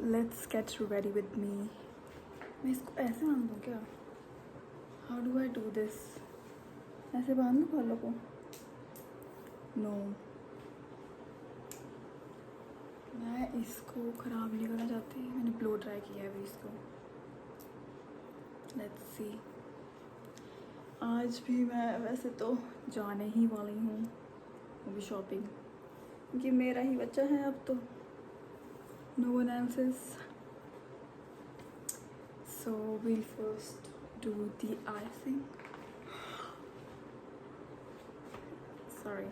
Let's get ready with me. मैं इसको ऐसे बांध दूँ क्या? How do I do this? ऐसे बांध दूँ बालों को? नो, मैं इसको ख़राब नहीं करना चाहती. मैंने ब्लो ड्राई किया है अभी इसको. Let's see. आज भी मैं वैसे तो जाने ही वाली हूँ अभी शॉपिंग, क्योंकि मेरा ही बच्चा है अब तो. No one else's. So we'll first do the icing. Sorry.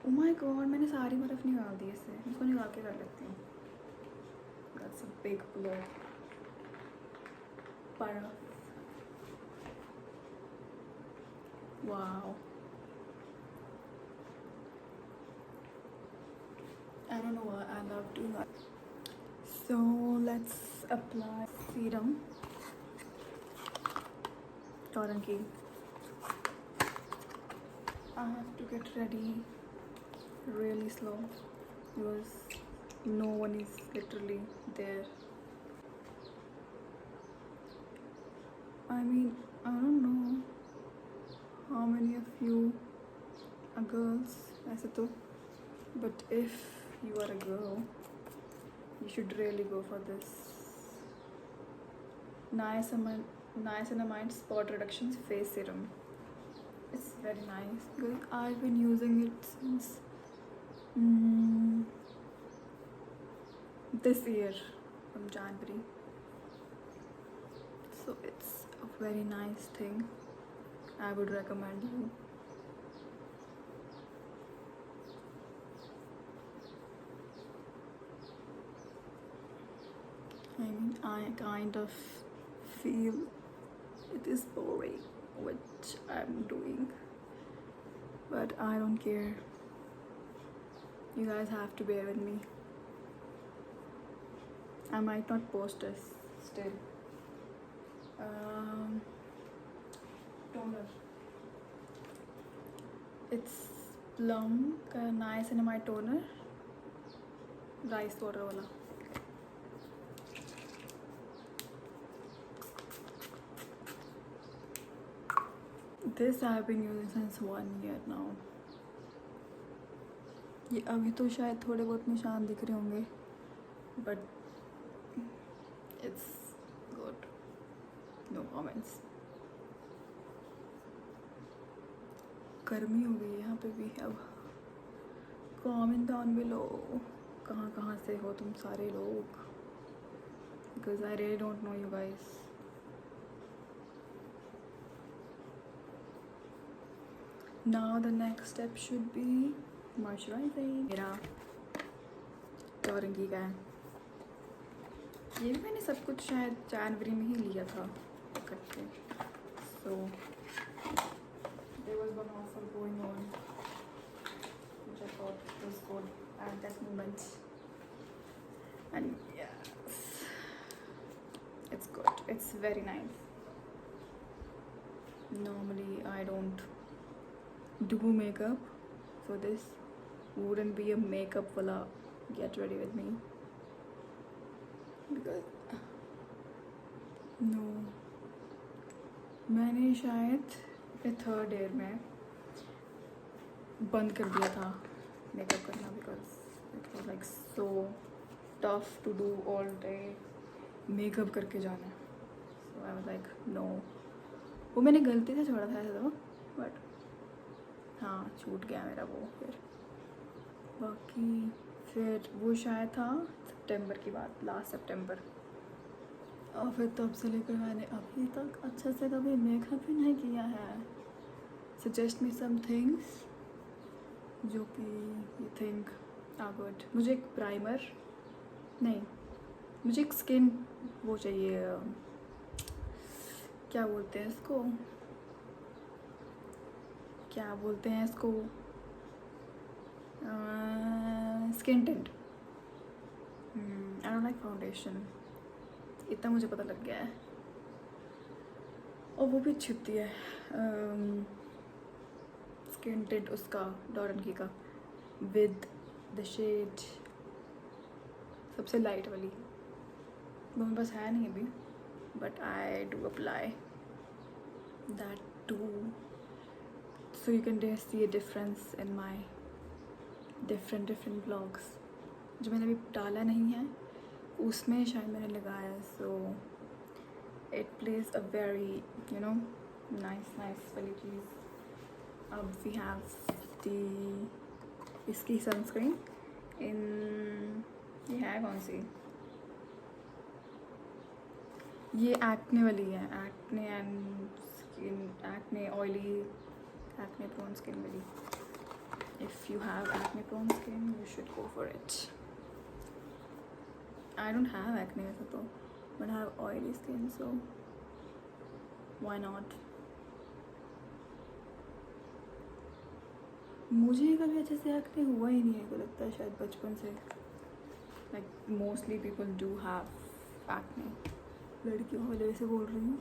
Oh my god, मैंने सारी बर्फ़ निकाल दी इससे. इसको निकाल के कर लेती हूँ. That's a big blow. बर्फ़. Wow. I don't know why I love doing that. So let's apply serum. Torrent key. I have to get ready really slow because no one is literally there. I mean, I don't know how many of you are girls, ऐसे तो, but if you are a girl, you should really go for this niacinamide spot reduction face serum. It's very nice because I've been using it since this year from January, so it's a very nice thing. I would recommend you. I mean, I kind of feel it is boring which I'm doing, but I don't care. You guys have to bear with me. I might not post this still. Toner. It's Plum का niacinamide toner, rice water वाला. This I've been using since 1 year now. ये अभी तो शायद थोड़े बहुत निशान दिख रहे होंगे, but it's good. No comments. गर्मी हो गई है यहाँ पे भी अब. Comment down below कहाँ से हो तुम सारे लोग, because I really don't know you guys. Now the next step should be moisturizing. मेरा टॉरेंकी का है. ये भी मैंने सब कुछ शायद जनवरी में ही लिया था इकट्ठे. So there was one offer going on which I thought was good at that moment, and yes, it's good. It's very nice. Normally I don't do makeup, so this wouldn't be a makeup wala get ready with me, because no, मैंने शायद अपने third year में बंद कर दिया था makeup करना, because it was like so tough to do all day makeup करके जाना. So I was like no. वो मैंने गलती से छोड़ा था ऐसे तो, बट हाँ छूट गया मेरा वो. फिर बाकी फिर वो शायद था सितंबर की बात, लास्ट सितंबर, और फिर तब से लेकर मैंने अभी तक अच्छे से कभी मेकअप ही नहीं किया है. सजेस्ट मी सम थिंग्स जो कि यू थिंक आर गुड. मुझे एक प्राइमर नहीं, मुझे एक स्किन वो चाहिए, क्या बोलते हैं इसको, skin tint. I don't like foundation, इतना मुझे पता लग गया है. और वो भी अच्छी होती है स्किन टिंट उसका, डॉरन की का, विद द शेड सबसे लाइट वाली, वो मेरे पास है नहीं अभी, but I do apply that to, so you can see a difference in my different blogs. जो मैंने अभी डाला नहीं है उसमें शायद मैंने लगाया है, so it plays a very you know nice वाली चीज़। अब वी हैव दी इसकी सनस्क्रीन इन, ये है कौन सी, ये एक्ने वाली है, acne and skin, acne oily, acne prone skin वाली। If you have acne prone skin you should go for it. I don't have acne वैसे तो, but I have oily skin, so why not. मुझे कभी अच्छे से acne हुआ ही नहीं है, को लगता है शायद बचपन से। Like mostly people do have acne, लड़कियों वाले से बोल रही हूँ,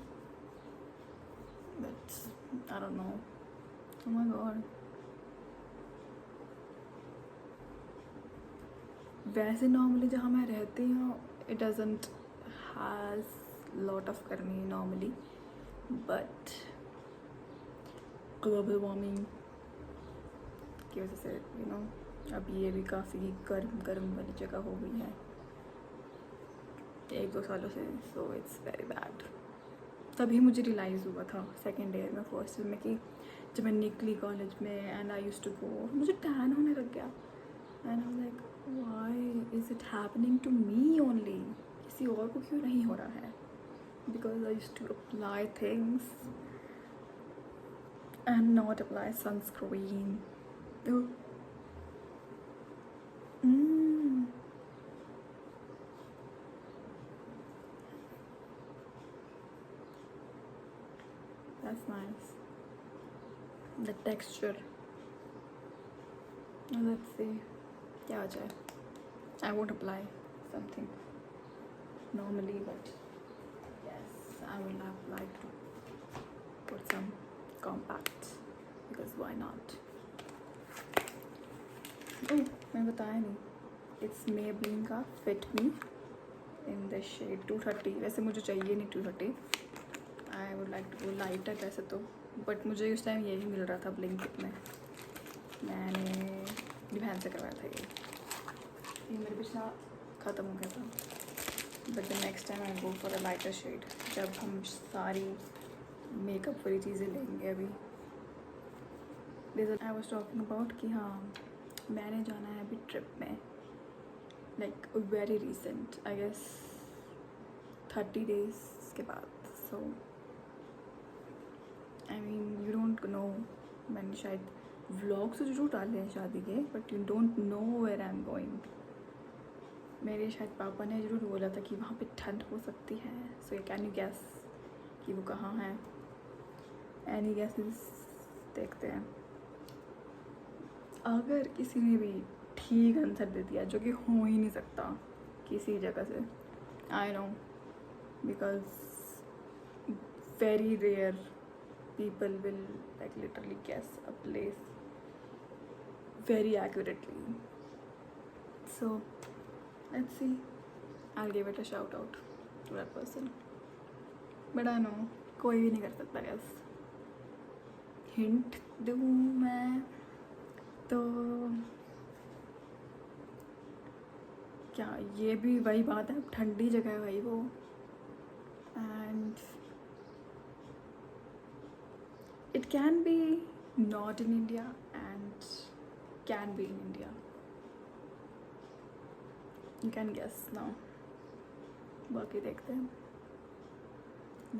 but I don't know. Oh my God. वैसे नॉर्मली जहाँ मैं रहती हूँ it doesn't has lot of गर्मी नॉर्मली, बट ग्लोबल वार्मिंग की वजह से यू नो अब ये भी काफ़ी गर्म वाली जगह हो गई है 1-2 सालों से, सो इट्स वेरी बैड। तभी मुझे रियलाइज़ हुआ था सेकेंड ईयर में, फर्स्ट ईयर में, कि जब मैं निकली कॉलेज में and I used to go, मुझे टैन होने लग गया and I was like why is it happening to me only, किसी और को क्यों नहीं हो रहा है, because I used to apply things and not apply sunscreen. That's nice. The texture. Now let's see. क्या हो जाए? I won't apply something normally, but yes, I will apply to put some compact because why not? Oh, मैं बताया नहीं. It's Maybelline का Fit Me in the shade 230. वैसे मुझे चाहिए नहीं 230. I would like to go lighter वैसे तो, बट मुझे उस टाइम यही मिल रहा था ब्लिंकिट में, मैंने डिवान से करवाया था ये मेरे पिछला ख़त्म हो गया था, but the next time I go for a lighter shade जब हम सारी मेकअप वाली चीज़ें लेंगे। अभी आई वाज टॉकिंग अबाउट कि हाँ मैंने जाना है अभी ट्रिप में, like very recent, I guess 30 days के बाद, so I mean you don't know, मैंने शायद व्लॉग्स तो जरूर डाले हैं शादी के, but you don't know where I am going. मेरे शायद पापा ने ज़रूर बोला था कि वहाँ पे ठंड हो सकती है, सो कैन यू गैस कि वो कहाँ है? Any gases? देखते हैं। अगर किसी ने भी ठीक आंसर दे दिया, जो कि हो ही नहीं सकता किसी जगह से, I know, because very rare people will like literally guess a place very accurately, so let's see, I'll give it a shout out to that person, but I know कोई भी नहीं कर सकता। guess hint दूँ मैं तो क्या, ये भी वही बात है, ठंडी जगह है भाई वो, and it can be not in India and can be in India. You can guess now. बाकी देखते हैं।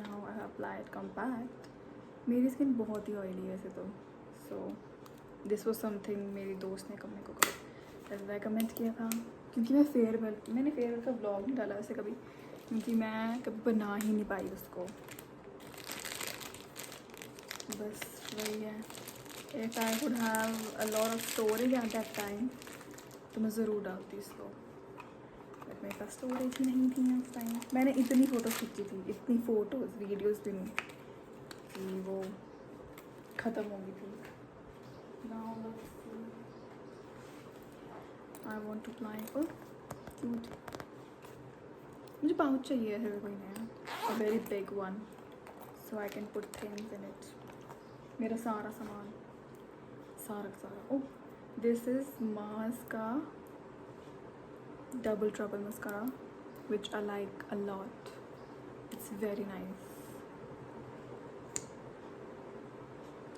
Now I have applied compact. मेरी स्किन बहुत ही ऑयली है वैसे तो, so this was something मेरी दोस्त ने मेरे को रेकमेंड किया था, क्योंकि मैंने फेयरवेल का ब्लॉग नहीं डाला वैसे कभी, क्योंकि मैं कभी बना ही नहीं पाई उसको, बस वही है। If I would have a lot of storage at that time तो मैं ज़रूर डालती इसको, बट मेरे पास स्टोरेज ही नहीं थी उस टाइम। मैंने इतनी फ़ोटोज़ खींची थी, इतनी फ़ोटोज़ वीडियोज़ भी नहीं, कि वो ख़त्म हो गई थी। Now I want to apply for cute मुझे पाउच चाहिए ऐसे कोई नया, a very big one, so I can put things in it. मेरा सारा सामान, सारा का सारा. ओह, दिस इज मार्स का double trouble mascara which I like a lot. It's very nice.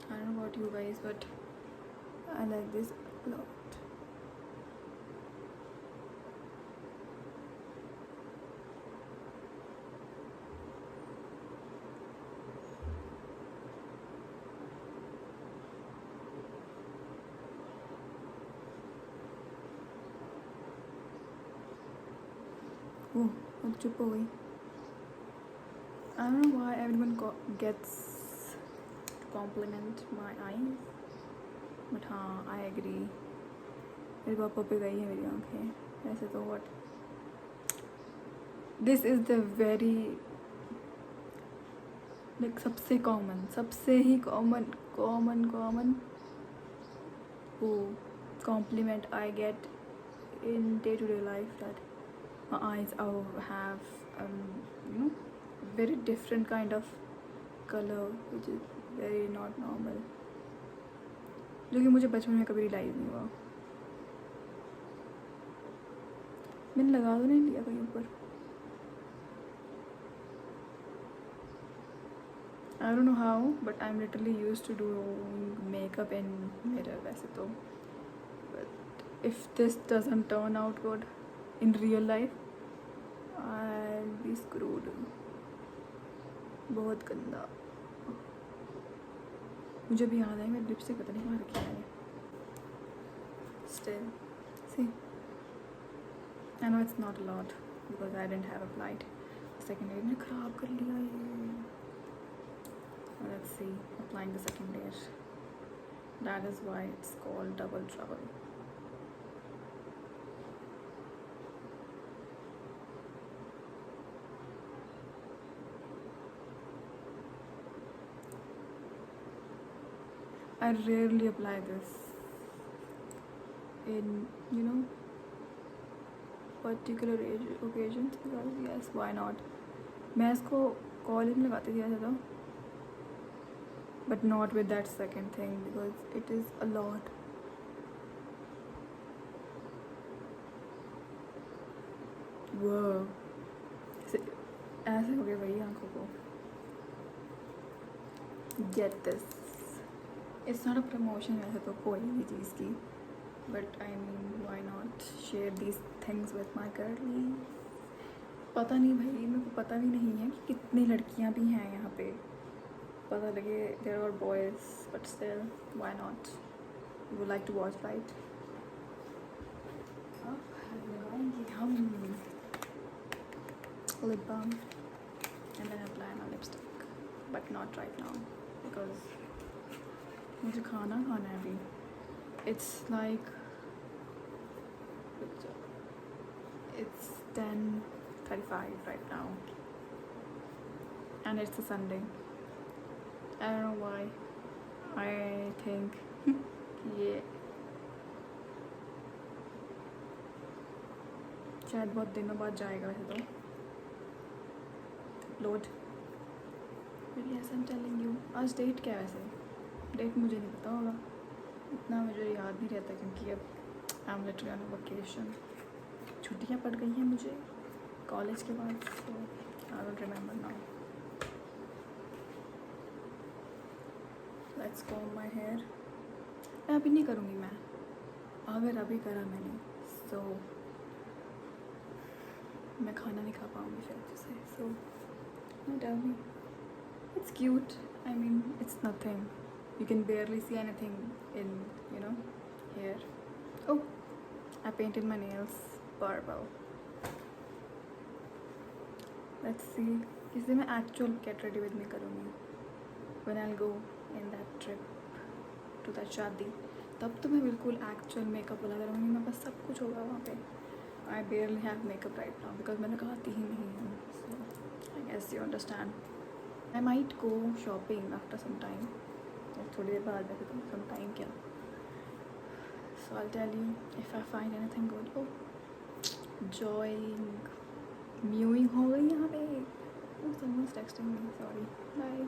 I don't know about you guys, but I like this a lot. Oh, अब चुप हो गई. I don't know why everyone gets to compliment my eyes, but हाँ, I agree. मेरे पापा पे गई है मेरी आँखें. ऐसे तो what? This is the very like सबसे ही common compliment I get in day-to-day life, that my eyes have you know, very different kind of color which is very not normal, जो कि मुझे बचपन में कभी रियलाइज नहीं हुआ. मैंने लगा तो नहीं लिया कहीं ऊपर. I don't know how, but I'm literally used to doing makeup in mirror वैसे तो. But if this doesn't turn out good in real life, I'll be screwed. बहुत गंदा. मुझे भी याद है मेरी लिपस्टिक पता नहीं कहाँ रखी है. Still, see, I know it's not a lot because I didn't have applied second layer. मैंने खराब कर लिया ये. Let's see, applying the second layer. That is why it's called double trouble. I rarely apply this in, you know, particular occasions because yes, why not? मैं इसको college में लगाती थी ऐसा तो, but not with that second thing because it is a lot. Whoa, ऐसे हो गया भाई आंखों को. Get this. It's not a promotion वैसे तो कोई भी चीज़ की, but I mean why not share these things with my girlie. पता नहीं भाई, मेरे को पता भी नहीं है कि कितनी लड़कियां भी हैं यहाँ पे. पता लगे there are boys, but still why not? You would like to watch, right? अब लगाएंगे हम lip balm and then apply my lipstick, but not right now because मुझे खाना है अभी. It's like it's 10:35 right now and it's a Sunday. I don't know why I think ये शायद बहुत दिनों बाद जाएगा वैसे तो upload. but yes, I'm telling you, आज डेट क्या है वैसे? डेट मुझे नहीं पता होगा, इतना मुझे याद नहीं रहता क्योंकि अब I am literally on vacation. छुट्टियाँ पड़ गई हैं मुझे कॉलेज के बाद, so I don't remember now. Let's comb my hair. मैं अभी नहीं करूँगी. मैं अगर अभी करा मैंने सो मैं खाना नहीं खा पाऊँगी फिर अच्छे से. So tell me, it's cute. I mean it's nothing. You can barely see anything in, you know, here. Oh, I painted my nails purple. Let's see. किसी मैं actual get ready with me करूँगी when I'll go in that trip to that शादी. तब तो मैं बिल्कुल actual makeup वाला करूँगी. मेरे पास सब कुछ होगा वहाँ पे. I barely have makeup right now because मैं लगाती ही नहीं हूँ. So I guess you understand. I might go shopping after some time. थोड़ी देर बाद वैसे तो some time क्या. So I'll tell you if I find anything good. Oh, enjoying mowing हो गई यहाँ पे। Samosa texting me, sorry, bye.